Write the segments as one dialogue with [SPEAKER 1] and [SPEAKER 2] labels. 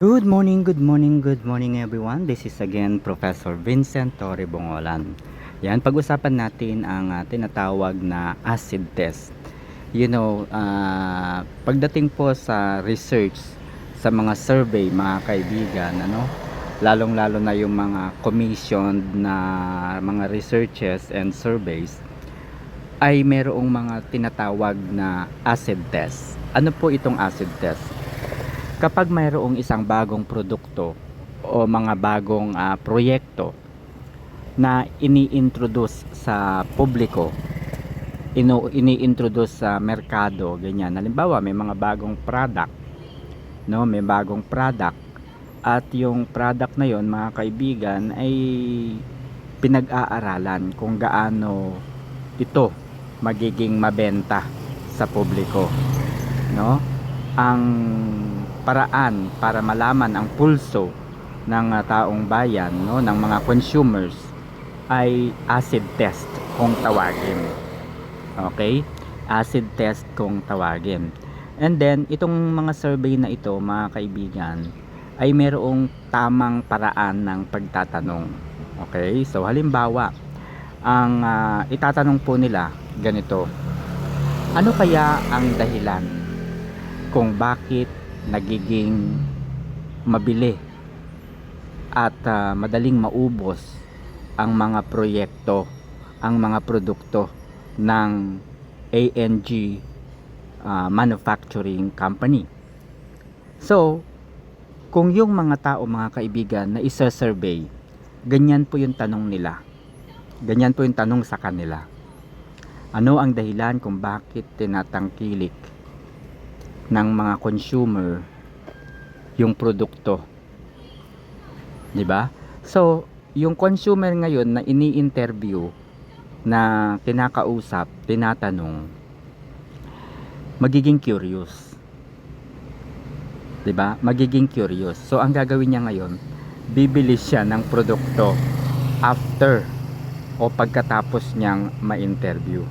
[SPEAKER 1] Good morning, good morning, good morning everyone. This is again Professor Vincent Torre Bongolan. Yan, pag-usapan natin ang tinatawag na acid test. Pagdating po sa research, sa mga survey, mga kaibigan, lalong-lalo na yung mga commissioned na mga researches and surveys, ay merong mga tinatawag na acid test. Ano po itong acid test? Kapag mayroong isang bagong produkto o mga bagong proyekto na ini-introduce sa publiko, ini-introduce sa merkado, ganyan. Halimbawa, may mga bagong product, no? May bagong product at yung product na yon, mga kaibigan, ay pinag-aaralan kung gaano ito magiging mabenta sa publiko, no? Ang paraan para malaman ang pulso ng taong bayan, no, ng mga consumers, ay acid test kung tawagin. Okay? Acid test kung tawagin. And then itong mga survey na ito, mga kaibigan, ay merong tamang paraan ng pagtatanong. Okay? So halimbawa, ang itatanong po nila ganito: ano kaya ang dahilan kung bakit nagiging mabili at madaling maubos ang mga proyekto, ang mga produkto ng ANG Manufacturing Company? So, kung yung mga tao, mga kaibigan, na isa-survey, ganyan po yung tanong nila. Ganyan po yung tanong sa kanila. Ano ang dahilan kung bakit tinatangkilik ng mga consumer yung produkto, 'di ba? So, yung consumer ngayon na ini-interview, na kinakausap, tinatanong, magiging curious, 'di ba? Magiging curious. So, ang gagawin niya ngayon, bibili siya ng produkto after o pagkatapos niyang ma-interview.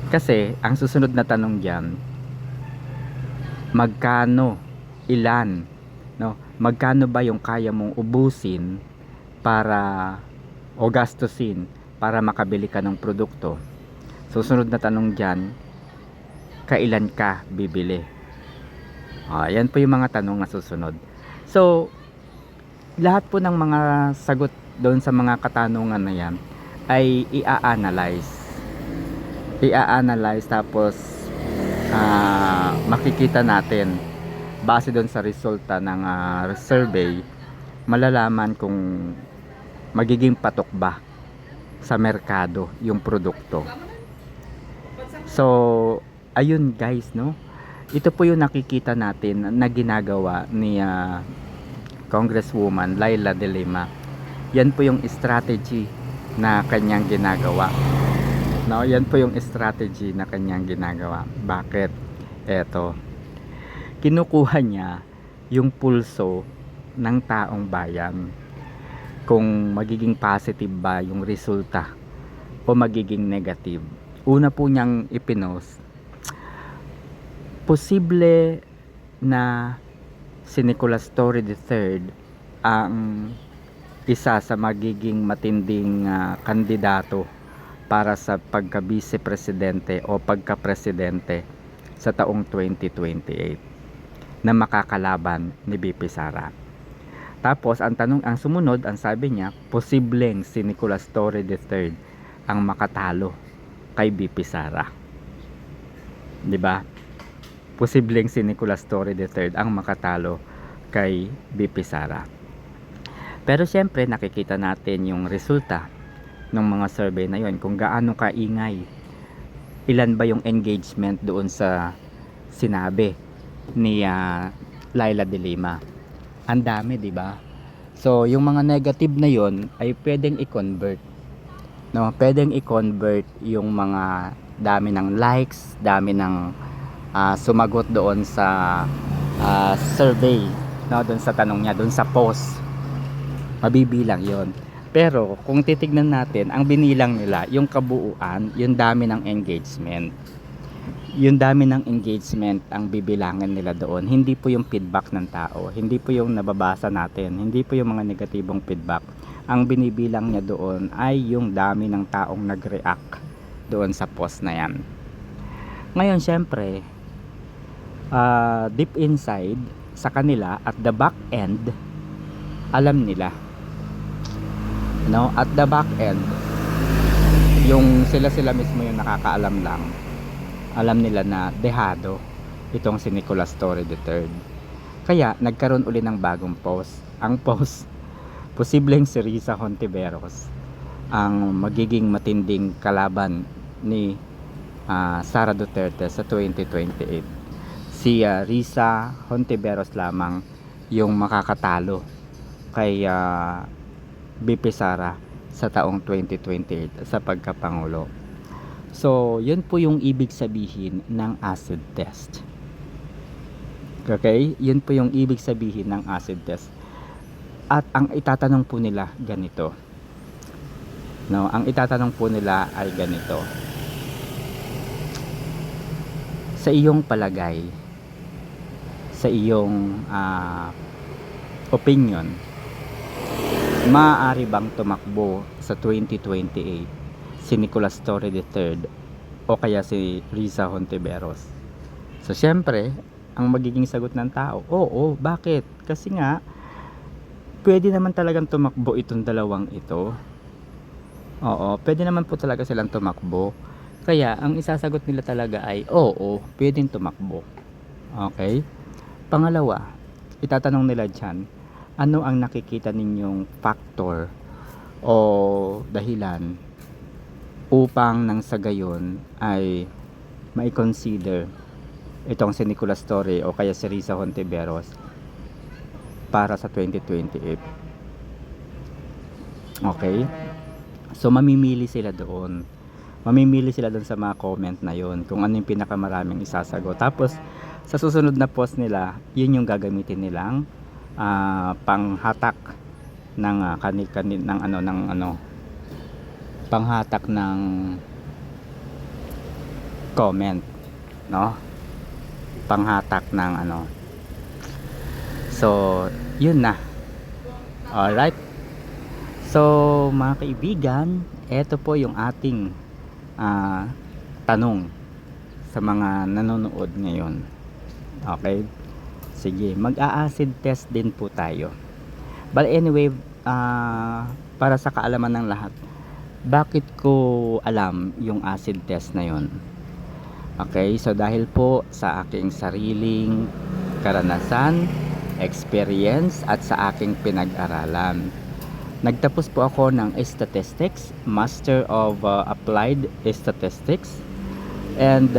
[SPEAKER 1] Kasi ang susunod na tanong diyan, magkano, ilan, no? Magkano ba yung kaya mong ubusin para o gastusin para makabili ka ng produkto? Susunod na tanong diyan, kailan ka bibili? Yan po yung mga tanong na susunod. So, lahat po ng mga sagot doon sa mga katanungan na yan ay i-analyze, tapos makikita natin base doon sa resulta ng survey, malalaman kung magiging patok ba sa merkado yung produkto. So, ayun guys, no? Ito po yung nakikita natin na ginagawa ni Congresswoman Leila De Lima. Yan po yung strategy na kanyang ginagawa. No, yan po yung strategy na kanyang ginagawa. Bakit? Eto, kinukuha niya yung pulso ng taong bayan, kung magiging positive ba yung resulta o magiging negative. Una po niyang ipinost, posible na si Nicolas Torre III ang isa sa magiging matinding kandidato para sa pagka-vice presidente o pagka-presidente sa taong 2028 na makakalaban ni BP Sara. Tapos ang sumunod, ang sabi niya, posibleng si Nicolas Torre III ang makatalo kay BP Sara. 'Di ba? Posibleng si Nicolas Torre III ang makatalo kay BP Sara. Pero siyempre nakikita natin yung resulta ng mga survey na yon, kung gaano kaingay, ilan ba yung engagement doon sa sinabi ni Leila De Lima. Ang dami, di ba? So yung mga negative na yon ay pwedeng i-convert, no? Pwedeng i-convert yung mga dami ng likes, dami ng sumagot doon sa survey, no? Doon sa tanong niya, doon sa post, mabibilang yon. Pero kung titignan natin, ang binilang nila yung kabuuan, yung dami ng engagement. yung dami ng engagement ang bibilangan nila doon. Hindi po yung feedback ng tao, hindi po yung nababasa natin, hindi po yung mga negatibong feedback. Ang binibilang niya doon ay yung dami ng taong nag-react doon sa post na yan. Ngayon syempre, deep inside sa kanila, at the back end, alam nila, no? At the back end, yung sila mismo yung nakakaalam lang, alam nila na dehado itong si Nicolas Torre III. Kaya nagkaroon uli ng bagong post. Ang post, posibleng si Risa Hontiveros ang magiging matinding kalaban ni Sara Duterte sa 2028. Si Risa Hontiveros lamang yung makakatalo kay BP Sara sa taong 2028 sa pagkapangulo. So, yun po yung ibig sabihin ng acid test. Okay? Yun po yung ibig sabihin ng acid test. At ang itatanong po nila ganito. No, ang itatanong po nila ay ganito. Sa iyong palagay, sa iyong opinion, maaari bang tumakbo sa 2028 si Nicolas Torre III o kaya si Risa Hontiveros? So syempre, ang magiging sagot ng tao, oo, bakit? Kasi nga pwede naman talagang tumakbo itong dalawang ito. Oo, pwede naman po talaga silang tumakbo. Kaya ang isasagot nila talaga ay oo, pwedeng tumakbo. Okay? Pangalawa, itatanong nila dyan, ano ang nakikita ninyong factor o dahilan upang nang sa gayon ay mai-consider itong si Nicolas Torre o kaya si Risa Hontiveros para sa 2028. Okay? So mamimili sila doon. Mamimili sila doon sa mga comment na yon kung ano yung pinakamaraming isasagot. Tapos sa susunod na post nila, yun yung gagamitin nilang panghatak ng panghatak ng comment, no? Panghatak ng so yun na. Alright, so mga kaibigan, eto po yung ating tanong sa mga nanonood ngayon. Okay, sige, mag-a-acid test din po tayo. But anyway, para sa kaalaman ng lahat, bakit ko alam yung acid test na yon? Okay, so dahil po sa aking sariling karanasan, experience at sa aking pinag-aralan. Nagtapos po ako ng Statistics, Master of Applied Statistics, and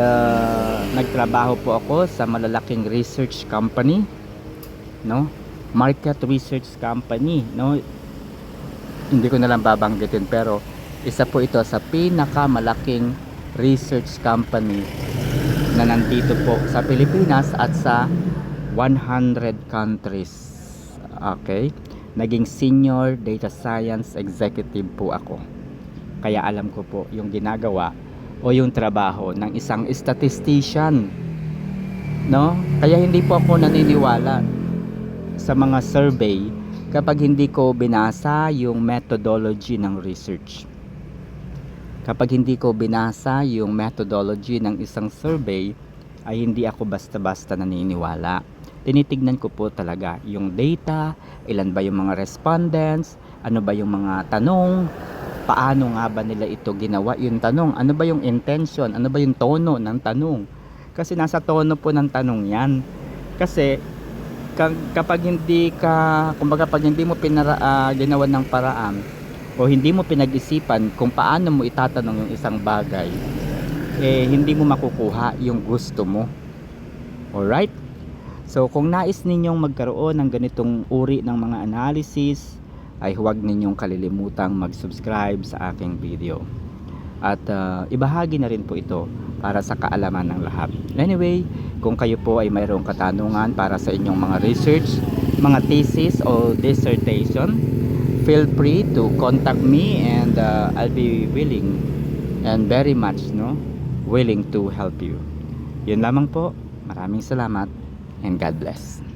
[SPEAKER 1] nagtrabaho po ako sa malalaking research company, no? Market research company, no? Hindi ko na lang babanggitin, pero isa po ito sa pinakamalaking research company na nandito po sa Pilipinas at sa 100 countries. Okay? Naging senior data science executive po ako. Kaya alam ko po yung ginagawa o yung trabaho ng isang statistician. No? Kaya hindi po ako naniniwala sa mga survey kapag hindi ko binasa yung methodology ng research. Kapag hindi ko binasa yung methodology ng isang survey, ay hindi ako basta-basta naniniwala. Tinitignan ko po talaga yung data, ilan ba yung mga respondents, ano ba yung mga tanong, paano nga ba nila ito ginawa yung tanong, ano ba yung intention, ano ba yung tono ng tanong. Kasi nasa tono po ng tanong yan. Kasi kapag hindi ka, kumbaga pag hindi mo ginawa ng paraan o hindi mo pinag-isipan kung paano mo itatanong yung isang bagay, hindi mo makukuha yung gusto mo. Alright? So kung nais ninyong magkaroon ng ganitong uri ng mga analysis, ay huwag ninyong kalilimutang mag-subscribe sa aking video. At ibahagi na rin po ito para sa kaalaman ng lahat. Anyway, kung kayo po ay mayroong katanungan para sa inyong mga research, mga thesis o dissertation, feel free to contact me, and I'll be willing and very much willing to help you. Yun lamang po. Maraming salamat and God bless.